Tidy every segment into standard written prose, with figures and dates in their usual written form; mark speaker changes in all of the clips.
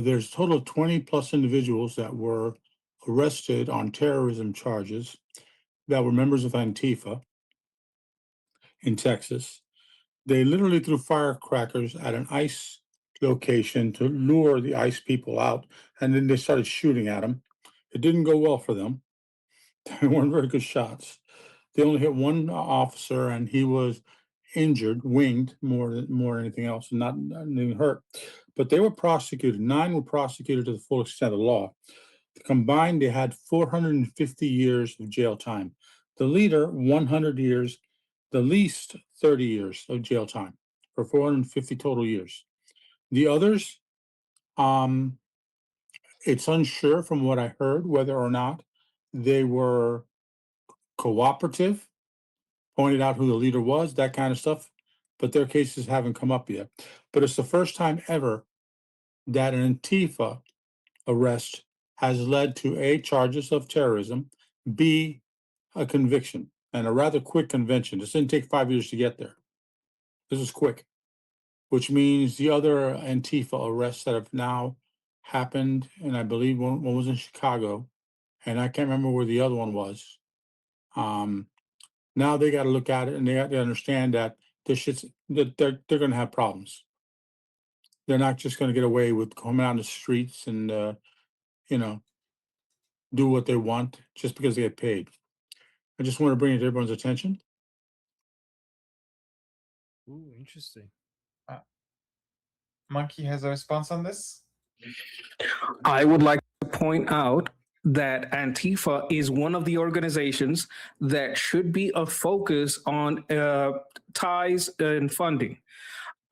Speaker 1: There's a total of 20 plus individuals that were arrested on terrorism charges that were members of Antifa in Texas. They literally threw firecrackers at an ICE location to lure the ICE people out, and then they started shooting at them. It didn't go well for them. They weren't very good shots. They only hit one officer, and he was injured, winged more than anything else, not even hurt. But they were prosecuted. 9 were prosecuted to the full extent of the law. Combined, they had 450 years of jail time. The leader, 100 years. The least, 30 years of jail time for 450 total years. The others, it's unsure from what I heard whether or not they were cooperative, pointed out who the leader was, that kind of stuff, but their cases haven't come up yet. But it's the first time ever that an Antifa arrest has led to A, charges of terrorism, B, a conviction, and a rather quick conviction. This didn't take 5 years to get there. This was quick, which means the other Antifa arrests that have now happened, and I believe one was in Chicago, and I can't remember where the other one was. Now they got to look at it, and they have to understand that that they're going to have problems. They're not just going to get away with coming out on the streets and do what they want just because they get paid. I just want to bring it to everyone's attention.
Speaker 2: Ooh, interesting.
Speaker 3: Monkey has a response on this?
Speaker 4: I would like to point out that Antifa is one of the organizations that should be a focus on ties and funding.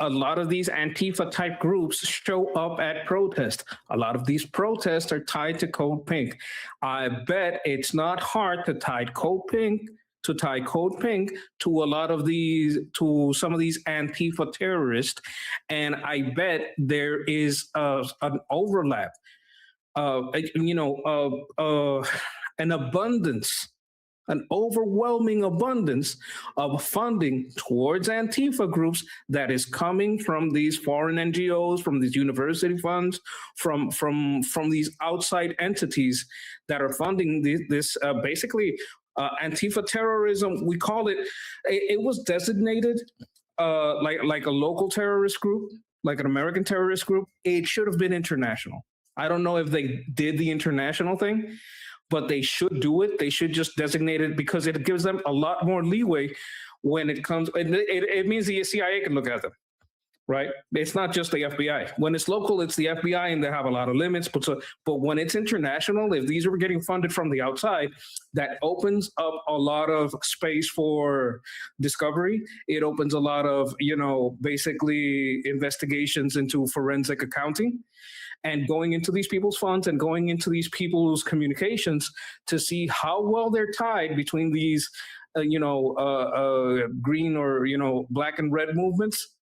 Speaker 4: A lot of these Antifa type groups show up at protests. A lot of these protests are tied to Code Pink. I bet it's not hard to tie Code Pink to a lot of these, to some of these Antifa terrorists. And I bet there is an overlap, an abundance, an overwhelming abundance of funding towards Antifa groups that is coming from these foreign NGOs, from these university funds, from these outside entities that are funding this basically Antifa terrorism. We call it. It was designated like a local terrorist group, like an American terrorist group. It should have been international. I don't know if they did the international thing, but they should do it. They should just designate it because it gives them a lot more leeway when it comes. It means the CIA can look at them, right? It's not just the FBI. When it's local, it's the FBI, and they have a lot of limits. But when it's international, if these are getting funded from the outside, that opens up a lot of space for discovery. It opens a lot of, basically investigations into forensic accounting, and going into these people's funds and going into these people's communications to see how well they're tied between these, green or, black and red movements,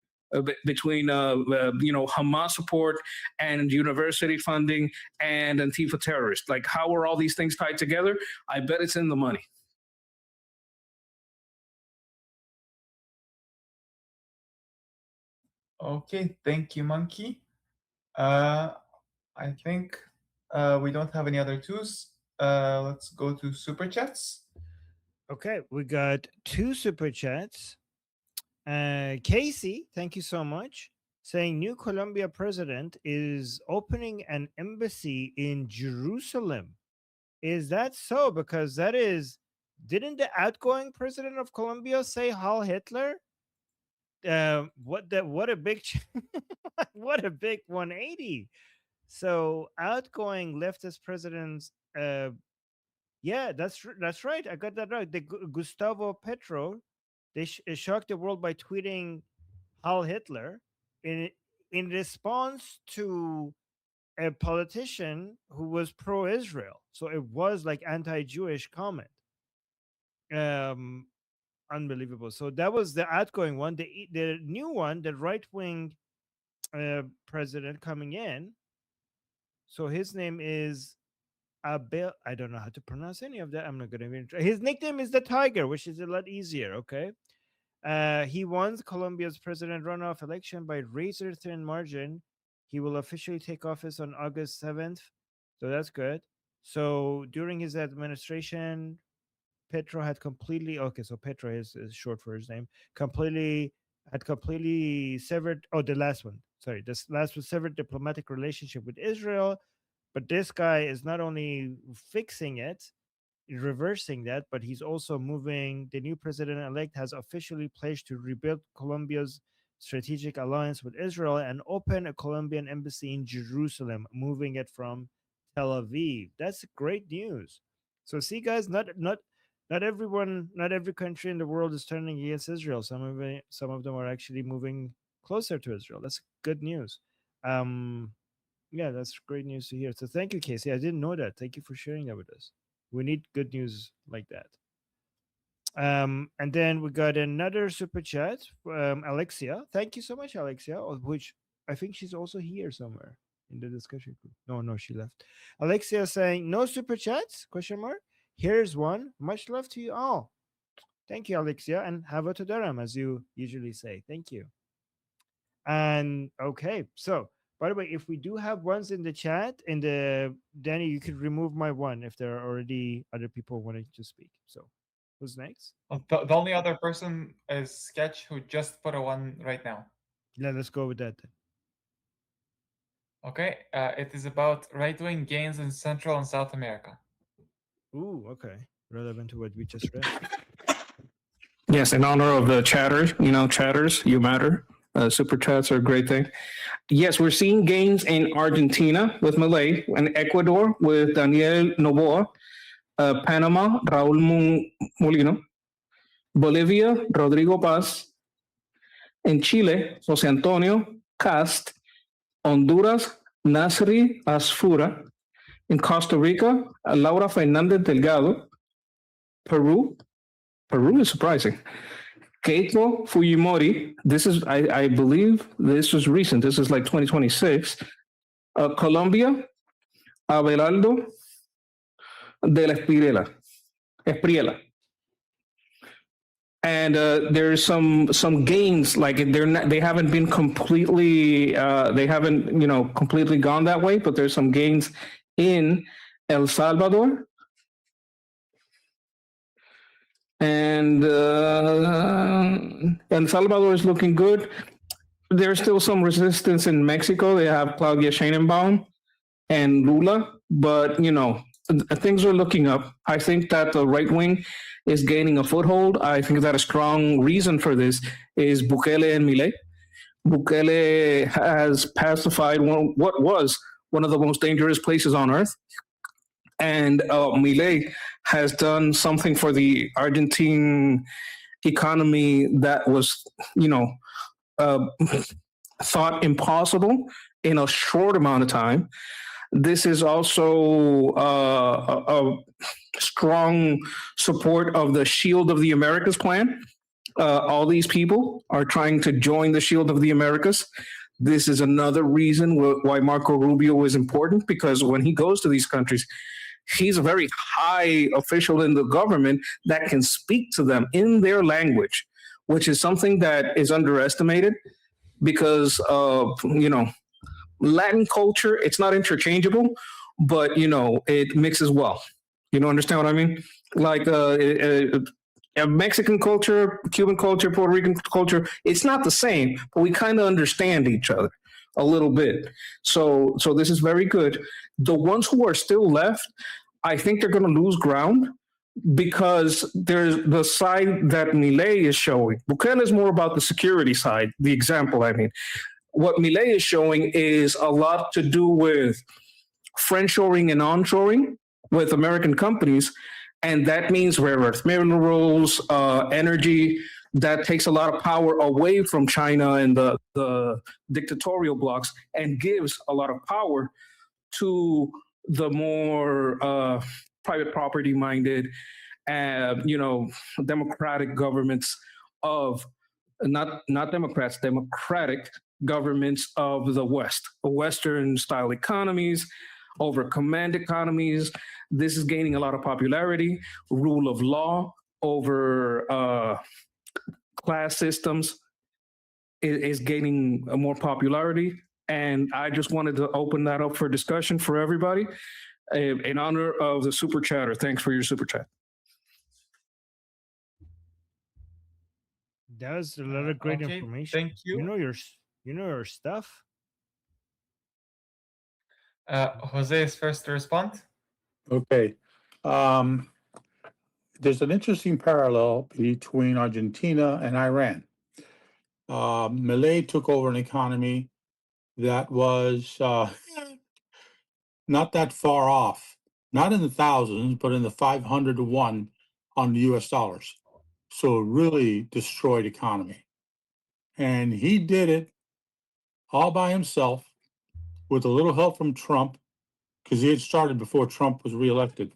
Speaker 4: between, Hamas support and university funding and Antifa terrorists. Like, how are all these things tied together? I bet it's in the money.
Speaker 3: Okay, thank you, Monkey. I think we don't have any other twos. Let's go to super chats.
Speaker 2: Okay, we got 2 super chats. Casey, thank you so much. Saying new Colombia president is opening an embassy in Jerusalem. Is that so? Because didn't the outgoing president of Colombia say Heil Hitler? What a big what a big 180. So outgoing leftist presidents, yeah, that's right. I got that right. The Gustavo Petro, they shocked the world by tweeting Heil Hitler in response to a politician who was pro-Israel. So it was like anti-Jewish comment. Unbelievable. So that was the outgoing one. The new one, the right-wing president coming in. So his name is Abel. I don't know how to pronounce any of that. I'm not going to even try. His nickname is the Tiger, which is a lot easier. Okay. He won Colombia's president runoff election by razor-thin margin He will officially take office on August 7th. So that's good. So during his administration, Petro had completely so Petro is short for his name. Completely severed. Oh, the last one. Sorry, this last was severed diplomatic relationship with Israel. But this guy is not only fixing it, reversing that, but he's also moving. The new president-elect has officially pledged to rebuild Colombia's strategic alliance with Israel and open a Colombian embassy in Jerusalem, moving it from Tel Aviv. That's great news. So see, guys, not everyone, not every country in the world is turning against Israel. Some of them are actually moving closer to Israel. That's good news. Yeah, that's great news to hear. So thank you, Casey. I didn't know that. Thank you for sharing that with us. We need good news like that. And then we got another super chat from Alexia. Thank you so much, Alexia, of which I think she's also here somewhere in the discussion group. No, she left. Alexia saying, no super chats? Question mark. Here's one. Much love to you all. Thank you, Alexia, and have a todaram, as you usually say. Thank you. And okay, so by the way, if we do have ones in the chat, Danny, you could remove my one if there are already other people wanting to speak. So who's next?
Speaker 3: The only other person is Sketch, who just put a one right now.
Speaker 2: Yeah, let's go with that then.
Speaker 3: Okay, it is about right-wing gains in Central and South America.
Speaker 2: Ooh, okay. Relevant to what we just read.
Speaker 4: Yes, in honor of the chatters, chatters, you matter. Super chats are a great thing. Yes, we're seeing gains in Argentina with Milei, and Ecuador with Daniel Noboa, Panama, Raúl Molino, Bolivia, Rodrigo Paz, in Chile, José Antonio Cast, Honduras, Nasri Asfura, in Costa Rica, Laura Fernández Delgado, Peru is surprising, Keiko Fujimori, this is, I believe this was recent, this is like 2026, Colombia, Abelardo de la Espriella. And there's some gains, like they haven't been completely, completely gone that way, but there's some gains in El Salvador. And El Salvador is looking good. There's still some resistance in Mexico. They have Claudia Sheinbaum and Lula, but things are looking up. I think that the right wing is gaining a foothold. I think that a strong reason for this is Bukele and Milei. Bukele has pacified what was one of the most dangerous places on earth. And Milei has done something for the Argentine economy that was, thought impossible in a short amount of time. This is also a strong support of the Shield of the Americas plan. All these people are trying to join the Shield of the Americas. This is another reason why Marco Rubio is important, because when he goes to these countries, he's a very high official in the government that can speak to them in their language, which is something that is underestimated because of, Latin culture. It's not interchangeable, but, it mixes well. Understand what I mean? Like Mexican culture, Cuban culture, Puerto Rican culture, it's not the same, but we kind of understand each other a little bit. So this is very good. The ones who are still left, I think they're going to lose ground because there's the side that Milei is showing. Bukele is more about the security side, the example, I mean. What Milei is showing is a lot to do with friendshoring and onshoring with American companies, and that means rare earth minerals, energy. That takes a lot of power away from China and the dictatorial blocs and gives a lot of power to the more private property minded, democratic governments of not Democrats, democratic governments of the West, Western style economies, over command economies. This is gaining a lot of popularity. Rule of law over class systems is gaining more popularity. And I just wanted to open that up for discussion for everybody in honor of the super chatter. Thanks for your super chat.
Speaker 2: That was a lot of great
Speaker 3: Okay,
Speaker 2: information.
Speaker 3: thank you.
Speaker 2: You know your stuff.
Speaker 3: Jose is first to respond.
Speaker 1: Okay. There's an interesting parallel between Argentina and Iran. Milei took over an economy that was not that far off, not in the thousands, but in the 500 to 1 on the US dollars. So it really destroyed economy. And he did it all by himself with a little help from Trump, because he had started before Trump was reelected.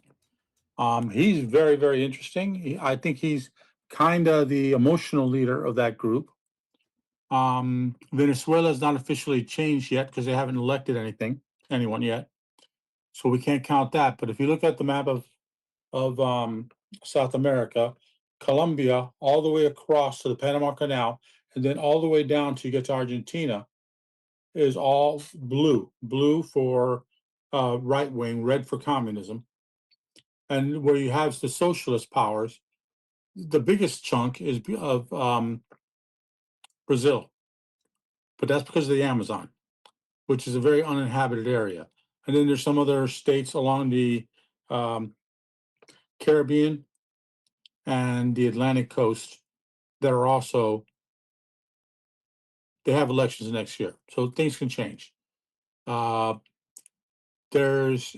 Speaker 1: He's very, very interesting. I think he's kind of the emotional leader of that group. Venezuela's not officially changed yet because they haven't elected anyone yet. So we can't count that. But if you look at the map of South America, Colombia, all the way across to the Panama Canal, and then all the way down to you get to Argentina, is all blue. Blue for right wing, red for communism. And where you have the socialist powers, the biggest chunk is of Brazil, but that's because of the Amazon, which is a very uninhabited area. And then there's some other states along the Caribbean and the Atlantic coast that are also, they have elections next year, so things can change. There's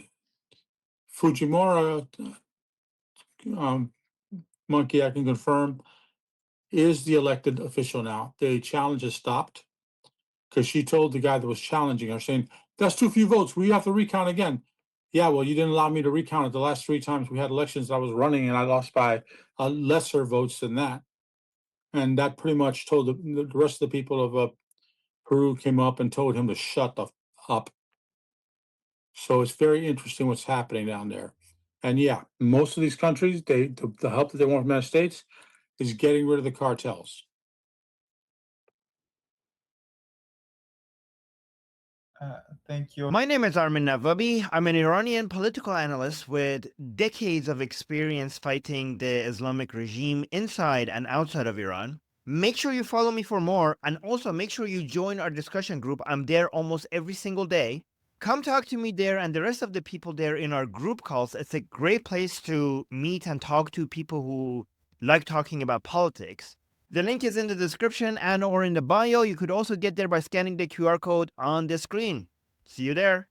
Speaker 1: Fujimori, monkey, I can confirm, is the elected official now. The challenge has stopped because she told the guy that was challenging her, saying, "That's too few votes. We have to recount again." Yeah, well, you didn't allow me to recount it the last 3 times we had elections. I was running and I lost by lesser votes than that. And that pretty much told the rest of the people of Peru came up and told him to shut up. So it's very interesting what's happening down there. And yeah, most of these countries, the help that they want from the United States is getting rid of the cartels.
Speaker 3: Thank you.
Speaker 2: My name is Armin Navabi. I'm an Iranian political analyst with decades of experience fighting the Islamic regime inside and outside of Iran. Make sure you follow me for more, and also make sure you join our discussion group. I'm there almost every single day. Come talk to me there and the rest of the people there in our group calls. It's a great place to meet and talk to people who like talking about politics. The link is in the description and or in the bio. You could also get there by scanning the QR code on the screen. See you there.